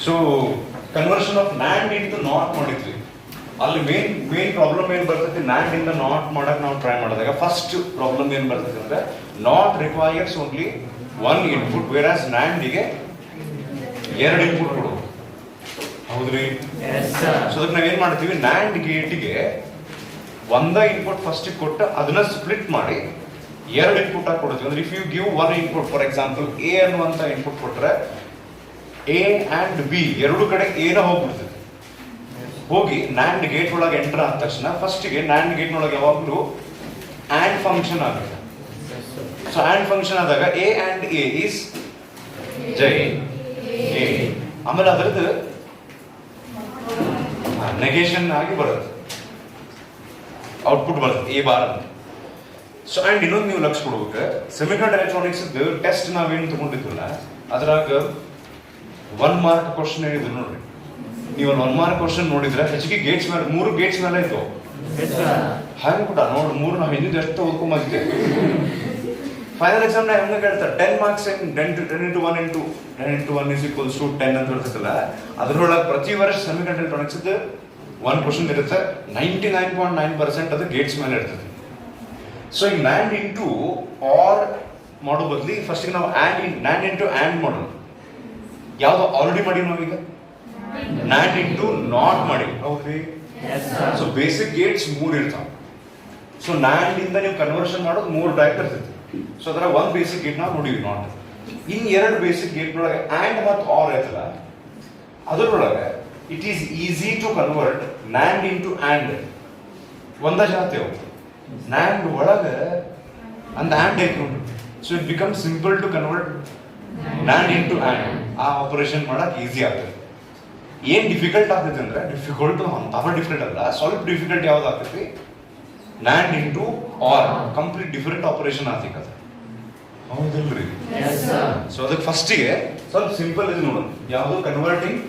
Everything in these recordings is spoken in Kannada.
So conversion of NAND into not ಮಾಡಿದ್ವಿ. ಅಲ್ಲಿ ಮೇನ್ ಪ್ರಾಬ್ಲಮ್ ಏನ್ ಬರ್ತೈತಿ, ನ್ಯಾಂಡ್ ಇಂದ ನಾಟ್ ಮಾಡಕ್ ನಾವು ಟ್ರೈ ಮಾಡಿದಾಗ ಫಸ್ಟ್ ಪ್ರಾಬ್ಲಮ್ ಏನ್ ಬರ್ತೈತಿ ಅಂದ್ರೆ not requires only one input, where as ನ್ಯಾಂಡಿಗೆ 2 ಇನ್ಪುಟ್ ಕೊಡೋದು. ಹೌದ್ರಿ? ಸೊ ಅದಕ್ಕೆ ನಾವೇನ್ ಮಾಡ್ತೀವಿ, ನ್ಯಾಂಡ್ ಗೇಟ್ಗೆ ಒಂದ ಇನ್ಪುಟ್ ಫಸ್ಟ್ ಕೊಟ್ಟು ಅದನ್ನ ಸ್ಪ್ಲಿಟ್ ಮಾಡಿ 2 ಇನ್ಪುಟ್ ಆಗಿ ಕೊಡ್ತೀವಿ. ಅಂದ್ರೆ if you give 1 input, for example A ಅನ್ನುವಂತ ಇನ್ಪುಟ್ ಕೊಟ್ರೆ ಎ ಅಂಡ್ ಬಿ ಎರಡು ಕಡೆ ಏನ ಹೋಗ್ಬಿಡ್ತದೆ. ಹೋಗಿ ನ್ಯಾಂಡ್ ಗೇಟ್ ಒಳಗೆ ಎಂಟರ್ ಆದ ತಕ್ಷಣ ಫಸ್ಟ್ಗೆ ನ್ಯಾಂಡ್ ಗೇಟ್ ಒಳಗೆ ಯಾವಾಗಲೂ ಆಂಡ್ ಫಂಕ್ಷನ್ ಆಗುತ್ತೆ. ಸೊ ಆಂಡ್ ಫಂಕ್ಷನ್ ಆದಾಗ A and A is Jai A, ಆಮೇಲೆ ಅದರದ್ದು ನೆಗೇಷನ್ ಆಗಿ ಬರುತ್ತೆ, ಔಟ್ಪುಟ್ ಬರುತ್ತೆ ಎ ಬಾರ್ ಅಂತ. ಸೊ ಅಂಡ್ ಇನ್ನೊಂದು ನೀವು ಲಕ್ಷ ಕೊಡ್ಬೇಕು, ಸೆಮಿಕಂಡಕ್ಟರ್ ಎಲೆಕ್ಟ್ರಾನಿಕ್ಸ್ ಟೆಸ್ಟ್ ನಾವೇನು ತಗೊಂಡಿದ್ವಲ್ಲ ಅದ್ರಾಗ 1 ಮಾರ್ಕ್ ಕ್ವಶನ್ ಹೇಳಿದ್ರು ನೋಡ್ರಿ. ನೀವು 1 ಮಾರ್ಕ್ ಕ್ವಶನ್ ನೋಡಿದ್ರೆ ಹೆಚ್ಚಿಗೆ ಗೇಟ್ಸ್ ಮೇಲೆ 3 ಗೇಟ್ಸ್ ಮೇಲೆ ಇತ್ತು. ಹಾಗೆ ಕೂಡ ನೋಡಿ 3 ನಾವು ಹಿಂದಿದ್ದು ಎಷ್ಟು ಓದ್ಕೊಂಬಂದಿದ್ದೆ. ಫೈನಲ್ ಎಕ್ಸಾಮ್ ನ ಹೆಂಗ ಹೇಳ್ತಾರೆ 10 marks 10 into 1 into 1 is equals to 10 ಅಂತ ಹೇಳ್ತಲ್ಲ, ಅದ್ರೊಳಗೆ ಪ್ರತಿ ವರ್ಷ ಸೆಮಿಕಂಡಕ್ಟರ್ ಎಲೆಕ್ಟ್ರಾನಿಕ್ಸ್ 1 ಕ್ವಶನ್ ಇರುತ್ತೆ. 99.9% ಅದು ಗೇಟ್ಸ್ ಮೇಲೆ ಇರ್ತದೆ. ಸೊ ಈ ನ್ಯಾಂಡ್ ಇಂಟು ಆರ್ ಮಾಡೋ ಬದಲಿ ಫಸ್ಟ್ ನಾವು ನ್ಯಾಂಡ್ ಇಂಟು ಆ್ಯಂಡ್ ಮಾಡೋದು. ಯಾವ್ದು ಆಲ್ರೆಡಿ ಮಾಡಿವಿ ನಾವೀಗ ನ್ಯಾಂಡ್ ಇಂಟು ನಾಟ್ ಮಾಡಿ. ಹೌದ್ರಿ? ಸೊ ಬೇಸಿಕ್ ಗೇಟ್ಸ್ 3 ಇರ್ತಾವ. ಸೊ ನ್ಯಾಂಡ್ ಇಂದ ನೀವು ಕನ್ವರ್ಷನ್ ಮಾಡೋದು 3 ಟೈಪ್ ಇರ್ತೈತಿ. ಸೊ ಅದರ 1 ಬೇಸಿಕ್ ಗೇಟ್ ನಾವು ನೋಡಿವಿ ನಾಟ್. ಇನ್ 2 ಬೇಸಿಕ್ ಗೇಟ್ ಒಳಗೆ ಆ್ಯಂಡ್ ಮತ್ತು ಆರ್ ಐತಲ್ಲ, ಅದರೊಳಗೆ it is easy to convert NAND into AND. ಒಂದ ಜಾತೇವು ನ್ಯಾಂಡ್ ಒಳಗೆ ಅಂದ್ ಆ್ಯಂಡ್ ಐತಿ ನೋಡ್ರಿ. So it become simple to convert NAND into AND. ಆ ಆಪರೇಷನ್ ಮಾಡಕ್ ಈಸಿ ಆಗ್ತದೆ. ಏನ್ ಡಿಫಿಕಲ್ಟ್ ಆಗ್ತೈತಿ ಅಂದ್ರೆ ಡಿಫಿಕಲ್ಟ್ ಅಂತಾವ ಡಿಫಿಕಲ್ಟ್ ಅಲ್ಲ, ಸ್ವಲ್ಪ ಡಿಫಿಕಲ್ಟ್ ಯಾವ್ದು ಆಗ್ತೈತಿ, NAND into OR complete different operation ಆಗ್ತೈತಿ ಅದು. ಹೌದಿಲ್ರಿ? ಸೊ ಅದಕ್ಕೆ ಫಸ್ಟಿಗೆ ಸ್ವಲ್ಪ ಸಿಂಪಲ್ ಇದು ನೋಡೋಣ, ಯಾವುದು converting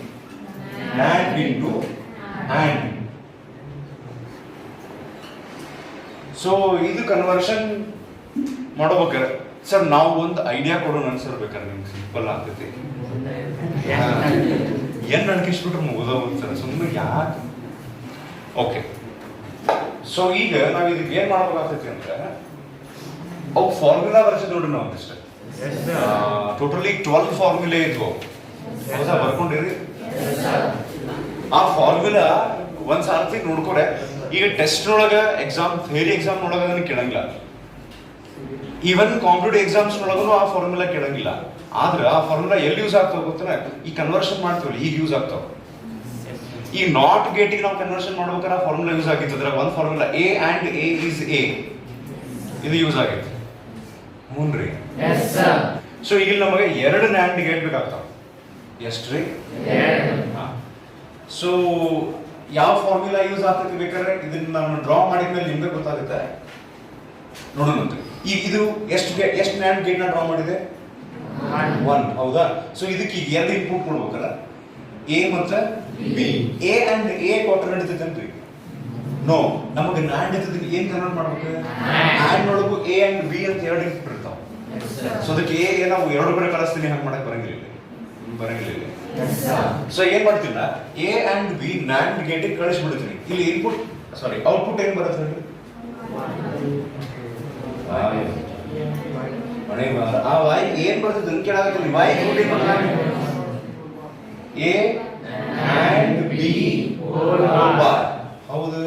NAND into and. So ಇದು ಕನ್ವರ್ಷನ್ ಮಾಡ್ಬೇಕಾರೆ ಸರ್ ನಾವು ಒಂದು ಐಡಿಯಾ ಕೊಡೋಣ ಅನ್ಸಿರ್ಬೇಕಾರೆ ನಿಮ್ಗೆ ಸಿಂಪಲ್ ಆಗ್ತೈತಿ. ಏನ್ ನಡ್ಕಿಸ್ಬಿಟ್ರೆ ಮುಗಿದೋಗ ಸರ್ ಸುಮ್ಮನೆ ಯಾಕೆ. ಓಕೆ, ಸೊ ಈಗ ನಾವ್ ಇದಕ್ಕೆ ಏನ್ ಮಾಡ್ಬೇಕಾಗ್ತೈತಿ ಅಂದ್ರೆ ಅವು ಫಾರ್ಮುಲಾ ಬರ್ಸಿದ್ ನೋಡ್ರಿ ನಾವು ಒಂದಿಷ್ಟ. ಟೋಟಲಿ 12 ಫಾರ್ಮುಲಾ ಇದ್ವು. ಹೌದಾ? ಬರ್ಕೊಂಡಿರಿ. ಆ ಫಾರ್ಮುಲಾ ಒಂದ್ ಸಾರ್ತಿ ನೋಡ್ಕೊರೆ. ಈಗ ಟೆಸ್ಟ್ ಒಳಗ ಎಕ್ಸಾಮ್ ಥಿಯರಿ ಎಕ್ಸಾಮ್ ಒಳಗ ಅದನ್ನ ಕೇಳಂಗಿಲ್ಲ. ಈವನ್ ಕಾಂಪಿಟೇಟಿವ್ ಎಕ್ಸಾಮ್ಸ್ ಒಳಗೂ ಆ ಫಾರ್ಮುಲಾ ಕೇಳಂಗಿಲ್ಲ. ಆದ್ರೆ ಆ ಫಾರ್ಮುಲಾ ಎಲ್ಲಿ ಯೂಸ್ ಆಗ್ತಾವ ಗೊತ್ತಾ? ಈ ಕನ್ವರ್ಷನ್ ಮಾಡ್ತೀವಲ್ಲ ಈಗ ಯೂಸ್ ಆಗ್ತಾವ. ಈ ನಾಟ್ ಗೇಟಿಗೆ ನಾವು ಕನ್ವರ್ಷನ್ ಮಾಡ್ಬೇಕಾದ್ರೆ ಆ ಫಾರ್ಮುಲಾ ಯೂಸ್ ಆಗಿತ್ತು. ಅದ್ರ ಒಂದು formula A and A is A, ಇದು ಯೂಸ್ ಆಗಿತ್ತು. ಹ್ಞೂನ್ರಿ? ಸೊ ಈಗ ನಮಗೆ 2 ನ್ಯಾಂಡ್ ಗೇಟ್ ಬೇಕಾಗ್ತಾವ. ಎಷ್ಟ್ರಿ? ಸೊ ಯಾವ ಫಾರ್ಮುಲಾ ಯೂಸ್ ಆಗ್ತೈತಿ ಬೇಕಾದ್ರೆ ಇದನ್ನ ನಾನು ಡ್ರಾ ಮಾಡಿದ್ಮೇಲೆ ನಿಮ್ಗೆ ಗೊತ್ತಾಗುತ್ತೆ. ನೋಡೋಣ. ಈಗ ಇದು ಎಷ್ಟು ನ್ಯಾಂಡ್ ಗೇಟ್ ನ ಡ್ರಾ ಮಾಡಿದೆ? 1. ಹೌದಾ? ಸೊ ಇದಕ್ಕೆ ಈಗ 2 ಇನ್ಪುಟ್ ಕೊಡ್ಬೇಕಲ್ಲ, ಎ ಮತ್ತೆ ಬಿ. ಎ ಅಂಡ್ ಎ ಕೊಟ್ಟರೆ ನಡೀತೈತೇನ್ರಿ? ನೋ, ನಮಗೆ ನ್ಯಾಂಡ್ ಇರ್ತದೆ. ಏನ್ ಕನ್ವರ್ಟ್ ಮಾಡ್ಬೇಕು? ಆ್ಯಂಡ್ ಒಳಗು ಎ ಅಂಡ್ ಬಿ ಅಂತ 2 ಇನ್ಪುಟ್ ಇರ್ತಾವ. ಸೊ ಅದಕ್ಕೆ ಎ ನಾವು 2 ಕಡೆ ಕಳಿಸ್ತೀನಿ, ಹಂಗೆ ಮಾಡಕ್ ಬರಂಗಿಲ್ಲ. ಸೊ ಏನ್ ಮಾಡ್ತೀನ, ಎ ಅಂಡ್ ಬಿ ನ್ಯಾಂಡ್ ಗೇಟಿಗೆ ಕಳಿಸ್ಬಿಡ್ತೀನಿ. ಇಲ್ಲಿ ಇನ್ಪುಟ್ ಔಟ್ಪುಟ್ ಏನ್ ಬರುತ್ತೆ ಹೇಳ್ರಿ? ಆ ವೈ ಏನ್ ಬರ್ತದೆ ಅಂತ ಕೇಳಾಗತ್ತೀನಿ. Y A and B bar. ಹೌದು?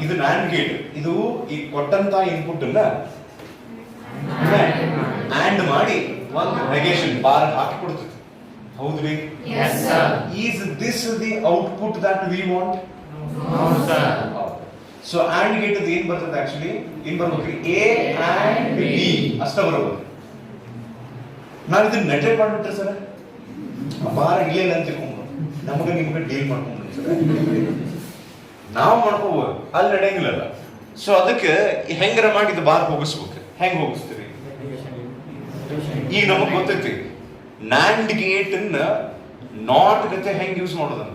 ಇದು ನ್ಯಾಂಡ್ ಗೇಟ್. ಇದು ಈ ಕೊಟ್ಟಂತ ಇನ್ಪುಟ್ ಅನ್ನ ಆಂಡ್ ಮಾಡಿ ಒಂದು ನೆಗೇಷನ್ ಬಾರ್ ಹಾಕಿ ಕೊಡ್ತದೆ. ಹೌದ್ರಿ? Is this the output that we want? So and gate ಏನ್ ಬರ್ತದೆ ಆಕ್ಚುಲಿ? ಏನ್ ಬರ್ಬೇಕ್ರಿ? ಎ ಅಂಡ್ ಬಿ ಅಷ್ಟ ಬರಬಹುದು. ನಾವು ಇದನ್ನ ನೆಟೆಡ್ ಮಾಡ್ಬಿಟ್ರೆ ಸರ್ ಬಾರ ಇಲ್ಲ ಅಂತ ತಿಳ್ಕೊಂಡು ನಮಗೆ ನಿಮ್ಗೆ ಡೀಲ್ ಮಾಡ್ಕೊಂಡ್ರಿ ಸರ್. ನಾವು ಮಾಡ್ಕೋಬಹುದು, ಅಲ್ಲಿ ನಡೆಯಂಗಿಲ್ಲ. ಸೊ ಅದಕ್ಕೆ ಹೆಂಗಾರ ಮಾಡಿದ ಬಾರ್ ಹೋಗಿಸ್ಬೇಕು. ಹೆಂಗ್ ಹೋಗಿಸ್ತೀರಿ? ಈಗ ನಮಗ್ ಗೊತ್ತೈತಿ ನ್ಯಾಂಡ್ ಗೇಟ್ ನಾಟ್ ಗತೆ ಹೆಂಗ್ ಯೂಸ್ ಮಾಡೋದಂತ.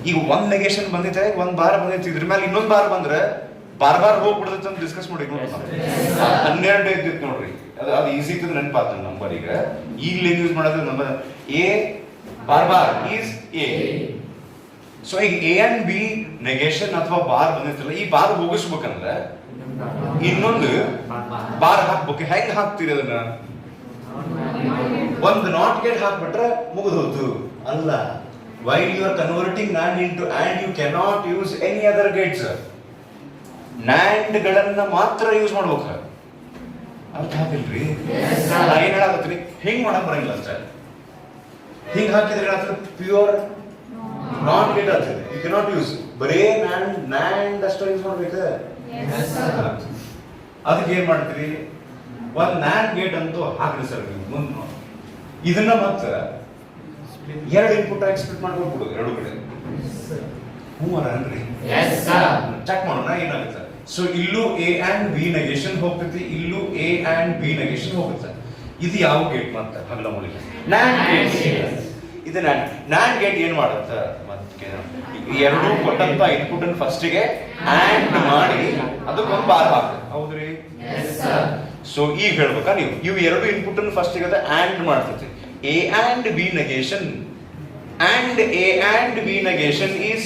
ಈಗ 1 ನೆಗೇಷನ್ ಬಂದೈತೆ, 1 ಬಾರ್ ಬಂದೈತಿ, ಇದ್ರ ಮೇಲೆ ಇನ್ನೊಂದು ಬಾರ್ ಬಂದ್ರೆ ಬಾರ್ ಹೋಗ್ಬಿಡ್ತೈತೆ ಅಂತ ಡಿಸ್ಕಸ್ ಮಾಡಿ ನೋಡಿ. 12 ಇದ್ದಿತ್ತು ನೋಡ್ರಿ, ಅದು ಈಸಿ ಇತ್ತು ನೆನಪಾತ ನಂಬರ್. ಈಗ ಇಲ್ಲಿ ಯೂಸ್ ಮಾಡೋದು number A bar is A. So ಈಗ ಎ ಅಂಡ್ ಬಿ ನೆಗೇಷನ್ ಅಥವಾ ಬಾರ್ ಬಂದಿತ್ತಲ್ಲ, ಈ ಬಾರ್ ಹೋಗಿಸ್ಬೇಕಂದ್ರೆ ಇನ್ನೊಂದು ಬಾರ್ ಹಾಕ್ಬೇಕು. ಹೆಂಗ್ ಹಾಕ್ತೀರಿ ಅದನ್ನ? ಒಂದು ನಾಟ್ ಗೇಟ್ ಹಾಕ್ಬಿಟ್ರೆ ಮುಗಿದೋತು ಅಲ್ಲ. While you are converting NAND into AND, you cannot use any other gates. NAND ಗಳನ್ನ ಮಾತ್ರ ಯೂಸ್ ಮಾಡ್ಬೇಕು. ಅರ್ಥ ಆಗಿಲ್ರಿ? ನಾ ಏನ್ ಹೇಳಾಕತ್ತೀನಿ, ಹಿಂಗ್ ಮಾಡಕ್ ಬರಂಗಿಲ್ಲ ಸರ್. ಹಿಂಗ್ ಹಾಕಿದ್ರೆ ಏನಾಗ್ತದೆ? ಪ್ಯೂರ್ ನಾಟ್ ಗೇಟ್ ಆಗ್ತದೆ. You cannot use. ಬರೇ NAND ಅಷ್ಟೇ ಯೂಸ್ ಮಾಡ್ಬೇಕು. ಅದಕ್ಕೆ ಏನ್ ಮಾಡ್ತೀರಿ? ಒಂದ್ NAND ಗೇಟ್ ಅಂತೂ ಹಾಕ್ರಿ ಸರ್ ನೀವು ಮುಂದೆ. ಇದನ್ನ ಮತ್ತೆ ಎರಡು ಇನ್ಪುಟ್ ಆಗಿ ಸ್ಪ್ಲಿಟ್ ಮಾಡ್ಕೊಂಡು ಎರಡು ಕಡೆ. ಹ್ಞೂ ಅನ್ರಿ, ಚೆಕ್ ಮಾಡೋಣ ಏನಾಗುತ್ತೆ. ಸೊ ಇಲ್ಲೂ ಎ ಅಂಡ್ ಬಿ ನೆಗೇಷನ್ ಹೋಗ್ತೈತಿ, ಇಲ್ಲೂ ಎ ಅಂಡ್ ಬಿ ನೆಗೇಷನ್ ಹೋಗುತ್ತೆ. ಇದು ಯಾವ ಗೇಟ್ ಮತ್ತೆ ಹಗಲ ಮೂಲಿಕೆ? NAND gate. ಇದು NAND ಗೇಟ್ ಏನ್ ಮಾಡುತ್ತೆ? ಮತ್ತೆ ಎರಡು ಕೊಟ್ಟಂತ ಇನ್ಪುಟ್ ಅನ್ನು ಫಸ್ಟಿಗೆ ಆಂಡ್ ಮಾಡಿ ಅದಕ್ಕೊಂದು ಬಾರ್ ಹಾಕ್ತದೆ. ಹೌದ್ರಿ? ಸೊ ಈಗ ಹೇಳ್ಬೇಕಾ ನೀವು, ಇವು ಎರಡು ಇನ್ಪುಟ್ ಅನ್ನು ಫಸ್ಟಿಗೆ ಅದ ಆಂಡ್ ಮಾಡ್ತೈತಿ. A and B negation, and A and B negation is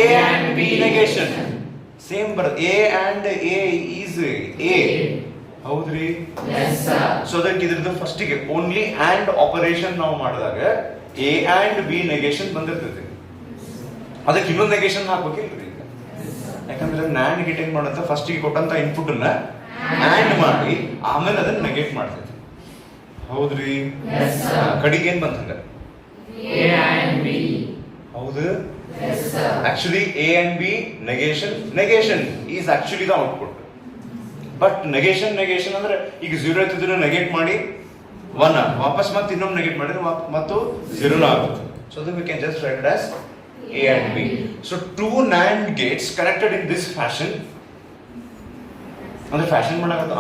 A and B negation. Same but A and A is A. ಹೌದ್ರಿ? ಸೊ ಅದಕ್ಕೆ ಇದ್ರದ್ದು ಫಸ್ಟಿಗೆ ಓನ್ಲಿ ಆಂಡ್ ಆಪರೇಷನ್ ನಾವು ಮಾಡಿದಾಗ A and B negation ಬಂದಿರ್ತೈತಿ. ಅದಕ್ಕೆ ಇನ್ನೊಂದು ನೆಗೇಷನ್ ಹಾಕ್ಬೇಕಿಲ್ರಿ ಈಗ? ಯಾಕಂದ್ರೆ NAND ಗೇಟ್ ಏನ್ ಮಾಡುತ್ತೆ, ಫಸ್ಟಿಗೆ ಕೊಟ್ಟಂತ ಇನ್ಪುಟ್ ಅನ್ನ ಆಂಡ್ ಮಾಡಿ ಆಮೇಲೆ ಅದನ್ನ ನೆಗೇಟ್ ಮಾಡ್ತೈತಿ. ಹೌದ್ರಿ? ಕಡಿಗೆ ಏನ್ ಬಂತಂಗ? A and B. ಹೌದು? Actually A and B negation is actually the output. But negation ಅಂದ್ರೆ ಈಗ 0 ಇತ್ತಿದ್ರೆ ನೆಗೇಟ್ ಮಾಡಿ 1 ವಾಪಸ್ ಮತ್ತೆ ಇನ್ನೊಮ್ಮೆ ನೆಗೇಟ್ ಮಾಡಿದ್ರೆ ಮತ್ತು 0 ಆಗುತ್ತೆ. So then we can just write it as A and B. So two NAND gates connected in this fashion. ಅಂದ್ರೆ ಫ್ಯಾಷನ್ ಮಾಡಾಕತ್ತ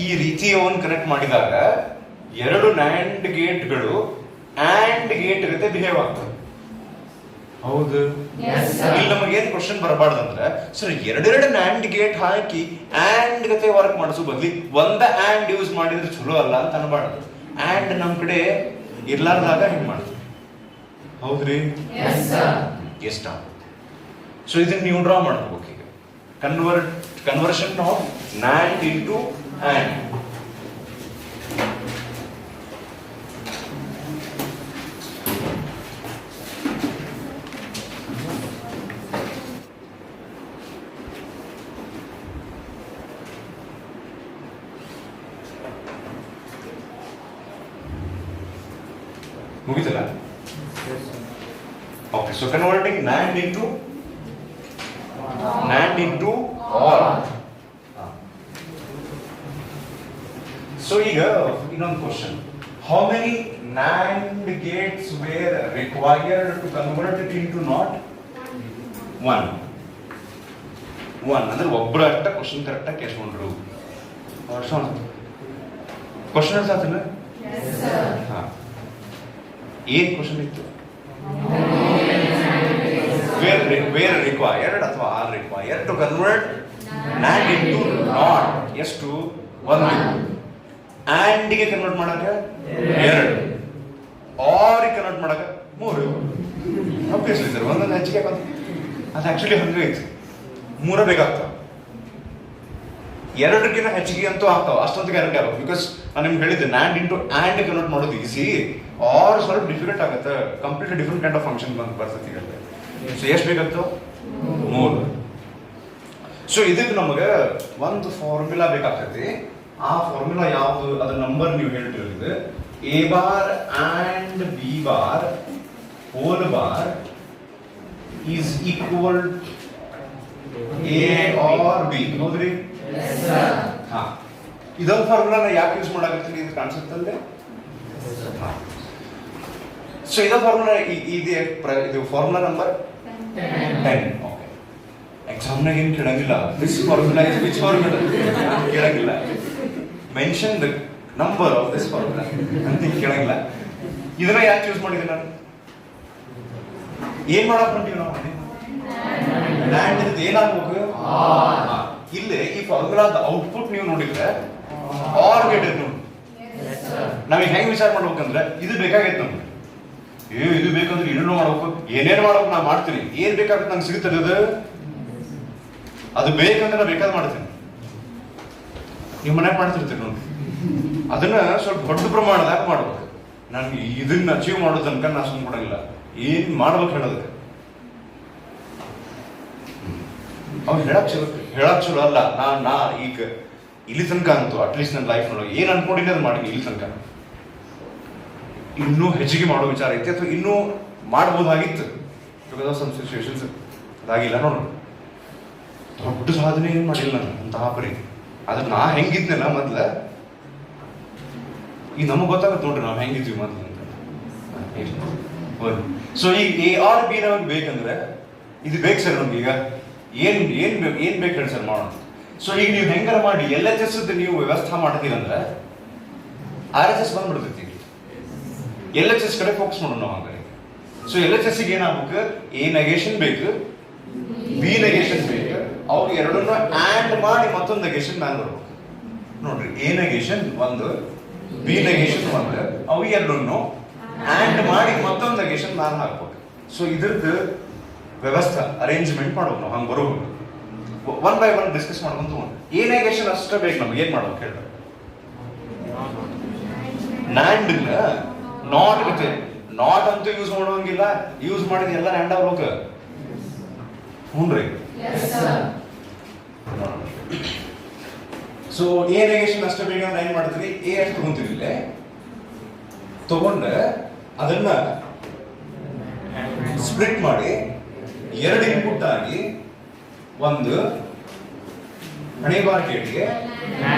ಈ ರೀತಿ ಅವನ್ ಕನೆಕ್ಟ್ ಮಾಡಿದಾಗ ಎರಡು NAND ಗೇಟ್ಗಳು AND ಗೇಟ್ ಜೊತೆ ಬಿಹೇವ್ ಆಗ್ತವೆ. ಹೌದು? ಇಲ್ಲಿ ನಮಗೆ ಏನ್ ಕ್ವಶನ್ ಬರಬಾರ್ದಂದ್ರೆ, ಸರ್ ಎರಡೆರಡು NAND ಗೇಟ್ ಹಾಕಿ AND ಜೊತೆ ವರ್ಕ್ ಮಾಡಿಸೋ ಬದ್ಲಿ ಒಂದ AND ಯೂಸ್ ಮಾಡಿದ್ರೆ ಚಲೋ ಅಲ್ಲ ಅಂತ ಅನ್ಬಾರ್ದು. AND ನಮ್ ಕಡೆ ಇರ್ಲಾರ್ದಾಗ ಹಿಂಗ್ ಮಾಡ್ತೀವಿ. ಹೌದ್ರಿ? ಎಷ್ಟ? ಸೊ ಇದನ್ನ ನೀವು ಡ್ರಾ ಮಾಡ್ಕೋಬೇಕು ಈಗ. Conversion of NAND into AND. ಮುಗಿತಲ್ಲ? Okay, so converting NAND into OR. So ಈಗ ಇನ್ನೊಂದು question, how many NAND gates were required to convert it into NOT? One ಅಂದ್ರೆ ಒಬ್ಬರು ಅಷ್ಟ ಕ್ವಶನ್ ಕರೆಕ್ಟ್ ಆಗಿ ಕೇಳ್ಕೊಂಡ್ರು. ಕ್ವಶನ್ ಅರ್ಥ ಆಯ್ತಲ್ಲ? ಏನ್ ಕ್ವಶನ್ ಇತ್ತು? where required ಅಥವಾ are required to convert NAND into NOT. ಎಷ್ಟು? ಒಂದು. AND ಗೆ ಕನ್ವರ್ಟ್ ಮಾಡಕ ಎರಡು, OR ಗೆ ಕನ್ವರ್ಟ್ ಮಾಡಕ ಮೂರು. ಆಬ್ವಿಯಸ್ಲಿ ಸರ್ ಒಂದೊಂದು ಹೆಚ್ಚಿಗೆ ಬಂತು. ಅದು ಆಕ್ಚುಲಿ ಹಂಗೆ ಐತಿ, ಮೂರ ಬೇಕಾಗ್ತಾವ. ಎರಡಕ್ಕಿಂತ ಹೆಚ್ಚಿಗೆ ಅಂತೂ ಆಗ್ತಾವ, ಅಷ್ಟೊಂದು ಗ್ಯಾರಂಟಿ ಆಗಬೇಕು. ಬಿಕಾಸ್ ನಾನು ನಿಮ್ಗೆ ಹೇಳಿದ್ದೆ NAND into AND ಕನ್ವರ್ಟ್ ಮಾಡೋದು ಈಸಿ, OR ಸ್ವಲ್ಪ ಡಿಫಿಕಲ್ಟ್ ಆಗುತ್ತೆ. Completely different kind of function ಬರ್ತೈತಿ. ಸೊ ಎಷ್ಟು ಬೇಕಾಗ್ತಾವ? ಮೂರು. ಸೊ ಇದಕ್ಕೆ ನಮಗೆ ಒಂದು ಫಾರ್ಮುಲಾ ಬೇಕಾಗ್ತೈತಿ. ಆ ಫಾರ್ಮುಲಾ ಯಾವುದು? ಅದರ ನಂಬರ್ ನೀವು ಹೇಳ್ತಿರೋದು A bar and B bar whole bar is equal A or B. ಹೌದ್ರಿ? ಹಾ, ಇದೊಂದು ಫಾರ್ಮುಲಾನ ಯಾಕೆ ಯೂಸ್ ಮಾಡಾಕತ್ತೀನಿ ಇದು ಕಾನ್ಸೆಪ್ಟ್ ಅಲ್ಲೇ. ಸೊ ಇದೊಂದು ಫಾರ್ಮುಲಾ ಇದು ಫಾರ್ಮುಲಾ ನಂಬರ್ 10. ಓಕೆ, ಎಕ್ಸಾಮ್ನಾಗ ಏನು ಕೇಳಂಗಿಲ್ಲ this formula is which formula ಕೇಳಂಗಿಲ್ಲ. Mention the number of this formula ಅಂತ ಕೇಳಂಗಿಲ್ಲ. ಇದನ್ನ ಯಾಕೆ ಯೂಸ್ ಮಾಡಿದೆ ನಾನು? ಏನ್ ಮಾಡಕ್ ಹೊಂಟೀವಿ ನಾವು? NAND ಏನಾಗ್ಬೇಕು? ಇಲ್ಲೇ ಈ ಫಾರ್ಮುಲಾದ ಔಟ್ಪುಟ್ ನೀವು ನೋಡಿದ್ರೆ OR ಗೇಟ್ ನೋಡಿ. ನಾವೀಗ ಹೆಂಗ್ ವಿಚಾರ ಮಾಡ್ಬೇಕಂದ್ರೆ ಇದು ಬೇಕಾಗೈತೆ ನಮ್ಗೆ, ಇದು ಬೇಕಂದ್ರೆ ಇನ್ನೂ ಮಾಡ್ಬೇಕು, ಏನೇನು ಮಾಡ್ಬೇಕು ನಾ ಮಾಡ್ತೀನಿ, ಏನ್ ಬೇಕಾಗುತ್ತೆ ನಂಗೆ ಸಿಗುತ್ತದೆ ಅದು ಬೇಕಂದ್ರೆ ನಾ ಬೇಕಾದ್ ಮಾಡ್ತೀನಿ. ನೀವು ಮನ್ಯಾಗ ಮಾಡ್ತಿರ್ತೀರಿ ನೋಡಿ, ಅದನ್ನ ಸ್ವಲ್ಪ ದೊಡ್ಡ ಪ್ರಮಾಣದಾಗ ಮಾಡ್ಬೇಕು. ನನ್ಗೆ ಇದನ್ನ ಅಚೀವ್ ಮಾಡೋ ತನಕ ನಾ ಸುಮ್ಮನೆ ಕೊಡಂಗಿಲ್ಲ, ಏನ್ ಮಾಡ್ಬೇಕು ಹೇಳೋದಕ್ಕೆ. ಅವ್ನು ಹೇಳಕ್ ಚಲೋ ಅಲ್ಲ. ನಾ ಈಗ ಇಲ್ಲಿ ತನಕ ಅಂತೂ ಅಟ್ಲೀಸ್ಟ್ ನನ್ನ ಲೈಫ್ ನೊಳಗೆ ಏನ್ ಅನ್ಕೊಂಡಿನಿ ಅದು ಮಾಡೀನಿ. ಇಲ್ಲಿ ತನಕ ಇನ್ನೂ ಹೆಚ್ಚಿಗೆ ಮಾಡೋ ವಿಚಾರ ಐತಿ, ಅಥವಾ ಇನ್ನೂ ಮಾಡ್ಬೋದಾಗಿತ್ತು. ಸಮ್ ಸಿಚುವೇಶನ್ಸ್ ಅದಾಗಿಲ್ಲ ನೋಡ್ರಿ. ದೊಡ್ಡ ಸಾಧನೆ ಏನ್ ಮಾಡಿಲ್ಲ ನಾನು ಅಂತಹ ಪರಿ. ಅದ್ರ ನಾ ಹೆಂಗಿದ್ನಲ್ಲ ಮೊದ್ಲ, ಈಗ ನಮಗ್ ಗೊತ್ತಾಗತ್ತೆ ನೋಡ್ರಿ ನಾವ್ ಹೆಂಗಿದ್ವಿ ಮೊದ್ಲು ಅಂತ. ಸೊ ಈಗ ARB ನಮಗೆ ಬೇಕಂದ್ರೆ ಇದು ಬೇಕು ಸರ್ ನಮ್ಗೆ. ಈಗ ಏನ್ ಬೇಕು ಹೇಳಿ ಸರ್ ಮಾಡೋಣ. ಸೊ ಈಗ ನೀವು ಹೆಂಗಾರ ಮಾಡಿ LHS ನೀವು ವ್ಯವಸ್ಥೆ ಮಾಡ್ತೀರಂದ್ರೆ RHS ಬಂದ್ಬಿಡ್ತೈತಿ. LHS ಕಡೆ ಫೋಕಸ್ ಮಾಡೋಣ ನಾವು ಹಂಗಾರೆ. ಸೊ LHS ಗೆ ಏನಾಗ್ಬೇಕು, A ನೆಗೇಷನ್ ಬೇಕು, B ನೆಗೇಷನ್ ಬೇಕು, ಅವ್ರು ಎರಡನ್ನೂ ಆಡ್ ಮಾಡಿ ಮತ್ತೊಂದು ನೆಗೇಷನ್ ಮ್ಯಾನ್ ಬರ್ಬೇಕು ನೋಡ್ರಿ. A ನೆಗೇಷನ್ ಒಂದು, B ನೆಗೇಷನ್ ಒಂದು, ಅವು ಎರಡನ್ನೂ ಆಡ್ ಮಾಡಿ ಮತ್ತೊಂದು ನೆಗೇಷನ್ ಮ್ಯಾನ್ ಹಾಕ್ಬೇಕು. ಸೊ ಇದ್ರದ್ದು ವ್ಯವಸ್ಥೆ ಅರೇಂಜ್ಮೆಂಟ್ ಮಾಡ್ಬೇಕು ನಾವು. ಹಂಗೆ ಬರೋದು ಒನ್ ಬೈ ಒನ್ ಡಿಸ್ಕಸ್ ಮಾಡ್ಕೊಂತ A ನೆಗೇಷನ್ ಅಷ್ಟೇ ಬೇಕು ನಮ್ಗೆ. ಏನ್ ಮಾಡ್ಬೇಕು ಹೇಳ್ರಿ, ನ್ಯಾಂಡ್ ನಾಟ್ ಇರುತ್ತೆ. ನಾಟ್ ಅಂತೂ ಯೂಸ್ ಮಾಡೋಂಗಿಲ್ಲ, ಯೂಸ್ ಮಾಡಿದ ಎಲ್ಲ ನ್ಯಾಂಡ್ ಆಗ್ಬೇಕು. ಹ್ಞೂನ್ರಿ. ಸೊ A ನೆಗೇಷನ್ ಅಷ್ಟೇ ಬೇಕಂದ್ರೆ ಏನ್ ಮಾಡ್ತೀವಿ, A ಅಷ್ಟು ತಗೊಂತೀವಿ ಇಲ್ಲೇ ತಗೊಂಡ ಅದನ್ನ ಸ್ಪ್ಲಿಟ್ ಮಾಡಿ ಎರಡು ಇನ್ಪುಟ್ ಆಗಿ ಒಂದು ಹಣೆಬಾರ್ ಗೇಟ್ಗೆ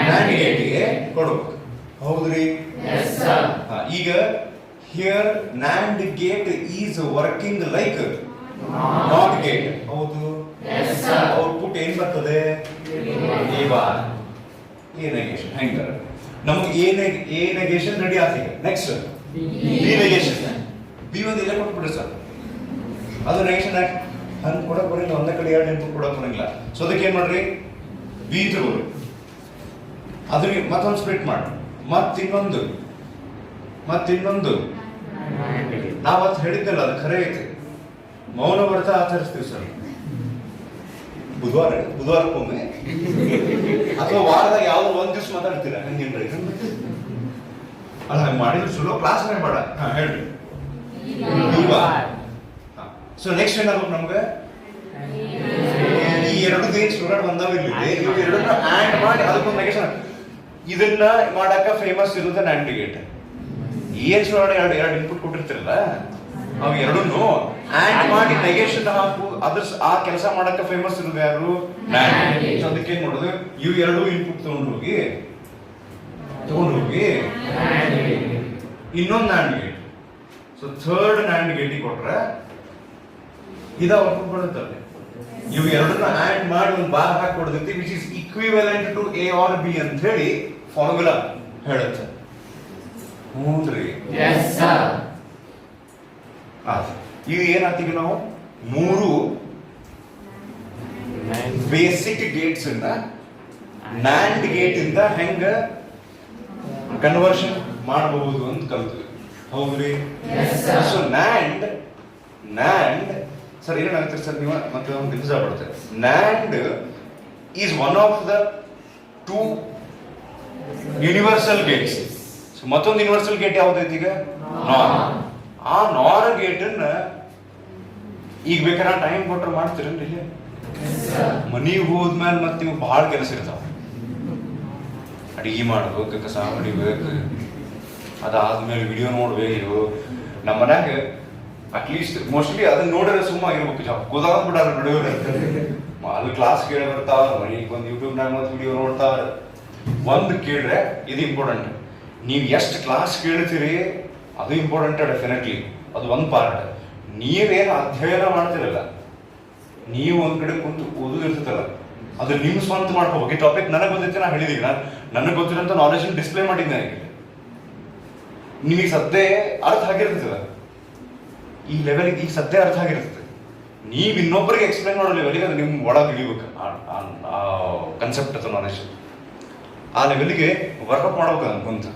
ನ್ಯಾಂಡ್ ಗೇಟ್ಗೆ ಕೊಡಬೇಕು. ಹೌದ್ರಿ? ಈಗ here NAND gate is working like not gate. ಹೌದು. ಔಟ್ಪುಟ್ ಏನ್ ಬರ್ತದೆ, A ಬಾರ್. A negation. ಹೆಂಗ ನಮ್ಗೆ A ನೆಗೇಷನ್ ರೆಡಿ ಆಗಿದೆ. Next B negation. B ಒಂದು ಇಲ್ಲೇ ಕೊಟ್ಬಿಡ್ರಿ ಸರ್. ಅದು ನೆಗೇಷನ್ ಹಂಗೆ ಕೊಡಕ್ ಬರಂಗಿಲ್ಲ, ಒಂದೇ ಕಡೆ ಎರಡು ಇನ್ಪುಟ್ ಕೊಡಕ್ ಬರಂಗಿಲ್ಲ. ಸೊ ಅದಕ್ಕೆ ಏನ್ ಮಾಡ್ರಿ, B ತಗೋರಿ, ಅದನ್ನ ಮತ್ತೊಂದು ಸ್ಪ್ಲಿಟ್ ಮಾಡಿ, ಮತ್ತಿನ್ನೊಂದು. ನಾವತ್ತು ಹೇಳಿದ್ದಲ್ಲ, ಅದು ಖರೆ ಐತಿ. ಮೌನ ವ್ರತ ಆಚರಿಸ್ತೀವಿ ಸರ್ ಬುಧವಾರಕ್ಕೊಮ್ಮೆ, ಅಥವಾ ವಾರದಾಗ ಯಾವ್ದು ಒಂದ್ ದಿವ್ಸ ಮಾತಾಡ್ತೀರ. ಹಂಗೇನ್ರಿ? ಅಲ್ಲ ಹಂಗೆ ಮಾಡಿದ್ರೆ ಚಲೋ ಕ್ಲಾಸ್ ಬೇಡ. ಹೇಳ್ರಿ. ಸೊ ನೆಕ್ಸ್ಟ್ ಏನಾಗ್ಬೇಕು ನಮ್ಗೆ, ಈ ಎರಡು ಏನ್ ಸ್ಟೂಡೆಂಟ್ ಬಂದಾವ ಇಲ್ಲಿ, ಇವು ಎರಡನ್ನ ಆಡ್ ಮಾಡಿ ಅದಕ್ಕೊಂದು ನೆಗೇಷನ್. ಇದನ್ನ ಮಾಡಾಕ ಫೇಮಸ್ ಇರುತ್ತೆ ನ್ಯಾಂಡ್ ಗೇಟ್. ಏನ್ ಸ್ಟೂಡೆಂಟ್ ಎರಡು ಇನ್ಪುಟ್ ಕೊಟ್ಟಿರ್ತಿರಲ್ಲ, ಅವು ಎರಡನ್ನು ಆಡ್ ಮಾಡಿ ನೆಗೇಷನ್ ಹಾಕು. ಅದ್ರ ಆ ಕೆಲಸ ಮಾಡಾಕ ಫೇಮಸ್ ಇರೋದು ಯಾರು, ನ್ಯಾಂಡ್. ಸೊ ಅದಕ್ಕೆ ಏನ್ ಮಾಡೋದು, ಇವು ಎರಡು ಇನ್ಪುಟ್ ತಗೊಂಡೋಗಿ ಇನ್ನೊಂದು NAND gate. So third NAND ಗೇಟಿಗೆ ಕೊಟ್ರೆ ಇದ ಔಟ್ಪುಟ್ ಬರುತ್ತಲ್ಲಿ. ಇವು ಎರಡನ್ನ ಆಡ್ ಮಾಡಿ ಒಂದು ಬಾರ್ ಹಾಕಿ ಕೊಡ್ತೈತಿ, which is equivalent to A or B ಅಂತ ಹೇಳಿ ಫಾರ್ಮುಲಾ ಹೇಳುತ್ತೆ. ಹ್ಞೂನ್ರಿ. ಈಗ ಏನಾಗ್ತೀವಿ ನಾವು, ಮೂರು ಬೇಸಿಕ್ ಗೇಟ್ಸ್ ಇಂದ ನ್ಯಾಂಡ್ ಗೇಟ್ ಇಂದ ಹೆಂಗ ಕನ್ವರ್ಷನ್ ಮಾಡಬಹುದು ಅಂತ ಕಲ್ತೀವಿ. ಹೌದ್ರಿ? ಸೊ ನ್ಯಾಂಡ್ ಸರ್ ಏನಾಗ್ತೀರಿ ಸರ್ ನೀವು ಮತ್ತೆ ಒಂದು ದಿವಸ ಬರುತ್ತೆ. NAND is one of the two universal Gates. ಮತ್ತೊಂದು ಯೂನಿವರ್ಸಲ್ ಗೇಟ್ ಯಾವ್ದೈತಿ ಈಗ, ನಾರ್. ಆ ನಾರ್ ಗೇಟನ್ನ ಈಗ ಬೇಕಾದ್ರೆ ಟೈಮ್ ಕೊಟ್ರೆ ಮಾಡ್ತೀರೇನ್ರಿ? ಇಲ್ಲಿ ಮನಿಗೆ ಹೋದ್ಮೇಲೆ ಮತ್ತೆ ನೀವು ಬಹಳ ಕೆಲಸ ಇರ್ತಾವ. ಅಡಿಗೆ ಮಾಡ್ಬೇಕು, ಕಸ ಹೊಡಿಬೇಕು, ಅದಾದ್ಮೇಲೆ ವಿಡಿಯೋ ನೋಡ್ಬೇಕು. ನಮ್ಮ ಮನ್ಯಾಗ ಅಟ್ಲೀಸ್ಟ್ ಮೋಸ್ಟ್ಲಿ ಅದನ್ನ ನೋಡಿದ್ರೆ ಸುಮ್ಮ ಆಗಿರ್ಬೇಕು, ಗೊತ್ತಾಗ ಬಿಡಾರ ವಿಡಿಯೋ. ಅಲ್ಲಿ ಕ್ಲಾಸ್ ಕೇಳಿ ಬರ್ತಾವ, ಮನೆಗೆ ಬಂದು ಯೂಟ್ಯೂಬ್ನಾಗ ಮತ್ತೆ ವಿಡಿಯೋ ನೋಡ್ತಾರ. ಒಂದು ಕೇಳಿದ್ರೆ ಇದು ಇಂಪಾರ್ಟೆಂಟ್. ನೀವು ಎಷ್ಟು ಕ್ಲಾಸ್ ಕೇಳ್ತೀರಿ ಅದು ಇಂಪಾರ್ಟೆಂಟ್, ಡೆಫಿನೆಟ್ಲಿ ಅದು ಒಂದು ಪಾರ್ಟ್. ನೀವೇನು ಅಧ್ಯಯನ ಮಾಡ್ತಿರಲ್ಲ, ನೀವು ಒಂದ್ ಕಡೆ ಕುಂತು ಓದೋದಿರ್ತಲ್ಲ, ಅದು ನಿಮ್ ಸ್ವಂತ ಮಾಡ್ಕೋಬೇಕು. ಈ ಟಾಪಿಕ್ ನನಗೆ ಬಂದೈತೆ, ನಾ ಹೇಳಿದೀನಿ, ನನಗೆ ಗೊತ್ತಿರೋಂಥ ನಾಲೆಜ್ ಡಿಸ್ಪ್ಲೇ ಮಾಡಿದ್ದೆ ನನಗೆ. ನಿಮಗೆ ಸದ್ಯ ಅರ್ಥ ಆಗಿರ್ತದೆ, ಈ ಲೆವೆಲ್ಗೆ ಈಗ ಸದ್ಯ ಅರ್ಥ ಆಗಿರ್ತದೆ. ನೀವು ಇನ್ನೊಬ್ಬರಿಗೆ ಎಕ್ಸ್ಪ್ಲೈನ್ ಮಾಡೋ ಲೆವೆಲ್ಗೆ ಅದು ನಿಮ್ಮ ಒಳಗೆ ಇಳಿಬೇಕು. ಆ ಕನ್ಸೆಪ್ಟ್ ಅಥವಾ ನಾಲೆಜ್ ಆ ಲೆವೆಲ್ಗೆ ವರ್ಕೌಟ್ ಮಾಡ್ಬೇಕು ಅನ್ಕೊಂತ.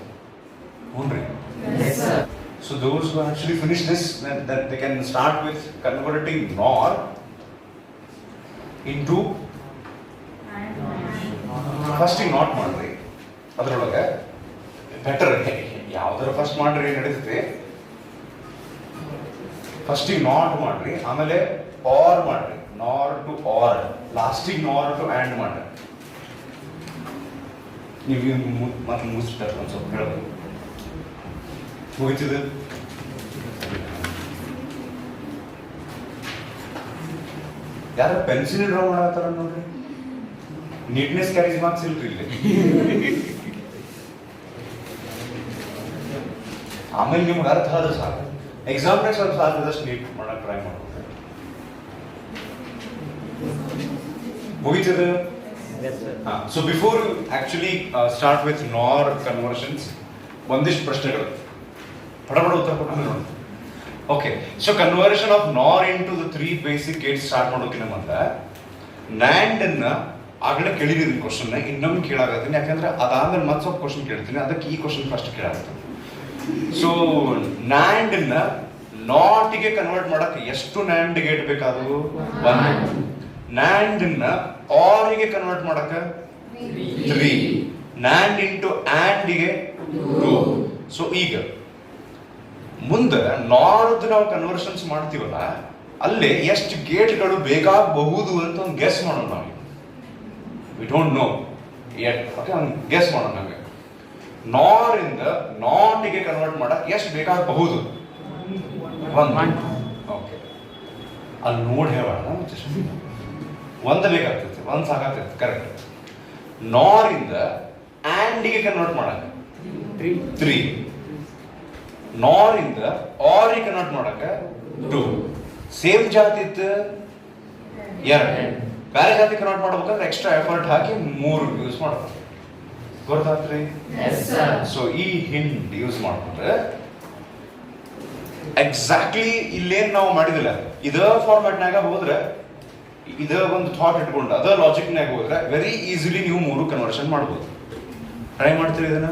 Hundred. Yes, sir. So those who actually finish this, that they can start with converting nor into first not ಮಾಡ್ರಿ. ಅದರೊಳಗೆ ಬೆಟರ್ ಯಾವ್ದಾರ ಫಸ್ಟ್ ಮಾಡ್ರಿ ನಡೀತೈತೆ. ಫಸ್ಟ್ ನಾಟ್ ಮಾಡ್ರಿ, ಆಮೇಲೆ ಆರ್ ಮಾಡ್ರಿ, ನಾರ್ ಟು ಆರ್, ಲಾಸ್ಟಿಗೆ ನಾರ್ ಟು ಆ್ಯಂಡ್ ಮಾಡ್ರಿ. ನೀವು ಮತ್ತೆ ಮುಗಿಸ್ಬಿಟ್ಟಾರೆ ಒಂದು ಸ್ವಲ್ಪ ಹೇಳೋದು ಮುಗಿತಿದೆ. ಯಾರ ಪೆನ್ಸಿಲ್ ಡ್ರಾ ಮಾಡತ್ತಾರ ನೋಡ್ರಿ. ನೀಟ್ನೆಸ್ ಕ್ಯಾರೇಜ್ ಮಾರ್ಕ್ಸ್ ಇಲ್ರಿ ಇಲ್ಲಿ. ಆಮೇಲೆ ನಿಮ್ಗೆ ಅರ್ಥ ಆದ್ರೆ ಸಾಕು. ಎಕ್ಸಾಮ್ನಾಗ ಸ್ವಲ್ಪ ಸಾಧ್ಯದಷ್ಟು ನೀಟ್ ಮಾಡಕ್ ಟ್ರೈ ಮಾಡ್ಬೇಕು. ಮುಗಿತದೆ. So before you actually start with NOR conversions, ಒಂದಿಷ್ಟು ಪ್ರಶ್ನೆಗಳು ಪಡಪಡ ಉತ್ತರ ಕೊಟ್ಟು ನೋಡಿ. Okay, so conversion of NOR into the 3 basic gates start ಮಾಡೋಕಿನ ಮುಂದೆ ನ್ಯಾಂಡ್ ಅನ್ನ ಆಗಲೇ ಕೇಳಿದೀನಿ ಕ್ವಶನ್, ಇನ್ನೊಮ್ಮೆ ಕೇಳಾಗತ್ತೀನಿ. ಯಾಕಂದ್ರೆ ಅದಾದ್ಮೇಲೆ ಮತ್ತೆ ಸ್ವಲ್ಪ ಕ್ವಶನ್ ಕೇಳ್ತೀನಿ, ಅದಕ್ಕೆ ಈ ಕ್ವಶನ್ ಫಸ್ಟ್ ಕೇಳಾಗತ್ತೆ. ಸೊ ನ್ಯಾಂಡ್ ಅನ್ನ ನಾಟಿಗೆ ಕನ್ವರ್ಟ್ ಮಾಡಕ್ಕೆ ಎಷ್ಟು ನ್ಯಾಂಡ್ ಗೇಟ್ ಬೇಕಾದವು? 1. ನ್ಯಾಂಡ್ ಅನ್ನ ಆರಿಗೆ ಕನ್ವರ್ಟ್ ಮಾಡಕ್ಕೆ 3. ನ್ಯಾಂಡ್ ಇಂಟು ಆ್ಯಂಡ್ ಗೆ 2. ಸೊ ಈಗ ಮುಂದೆ ನಾರ್ದು ನಾವು ಕನ್ವರ್ಷನ್ಸ್ ಮಾಡ್ತೀವಲ್ಲ, ಅಲ್ಲಿ ಎಷ್ಟು ಗೇಟ್ಗಳು ಬೇಕಾಗಬಹುದು ಅಂತ ಒಂದು ಗೆಸ್ ಮಾಡೋಣ ನಾವು. We don't know yet. Okay, ಒಂದು ಗೆಸ್ ಮಾಡೋಣ ನಮಗೆ. ನಾರ್ ಇಂದ ನಾಟಿಗೆ ಕನ್ವರ್ಟ್ ಮಾಡಕ್ ಎಷ್ಟು ಬೇಕಾಗಬಹುದು? 1. ಓಕೆ, ಅಲ್ಲಿ ನೋಡಿ ಹೇಳೋಣ. ಒಂದು ಬೇಕಾಗ್ತೈತೆ, ಒಂದು ಸಾಕಾಗ್ತೈತೆ. ಕರೆಕ್ಟ್. ನಾರ್ ಇಂದ ಆ್ಯಂಡಿಗೆ ಕನ್ವರ್ಟ್ ಮಾಡಕ 3. ನಾರ್ ಇಂದ ಆರಿಗೆ ಕನ್ವರ್ಟ್ ಮಾಡಕ 2. ಸೇಮ್ ಜಾತಿ ಇತ್ತು 2. ಬೇರೆ ಜಾತಿ ಕನ್ವರ್ಟ್ ಮಾಡ್ಬೇಕಂದ್ರೆ ಎಕ್ಸ್ಟ್ರಾ ಎಫರ್ಟ್ ಹಾಕಿ 3 ಯೂಸ್ ಮಾಡ್ತಾರೆ. ಗೊತ್ತಾತ್ರಿ? ಸೊ ಈ ಹಿಂಟ್ ಯೂಸ್ ಮಾಡ್ಕೊಂಡ್ರೆ ಎಕ್ಸಾಕ್ಟ್ಲಿ ಇಲ್ಲೇನ್ ನಾವು ಮಾಡಿದಿಲ್ಲ, ಇದ ಫಾರ್ಮ್ಯಾಟ್ನಾಗ ಹೋದ್ರೆ, ಇದ ಒಂದು ಥಾಟ್ ಇಟ್ಕೊಂಡು ಅದ ಲಾಜಿಕ್ನಾಗ ಹೋದ್ರೆ ವೆರಿ ಈಸಿಲಿ ನೀವು 3 ಕನ್ವರ್ಷನ್ ಮಾಡ್ಬೋದು. ಟ್ರೈ ಮಾಡ್ತೀರಿ ಇದನ್ನ?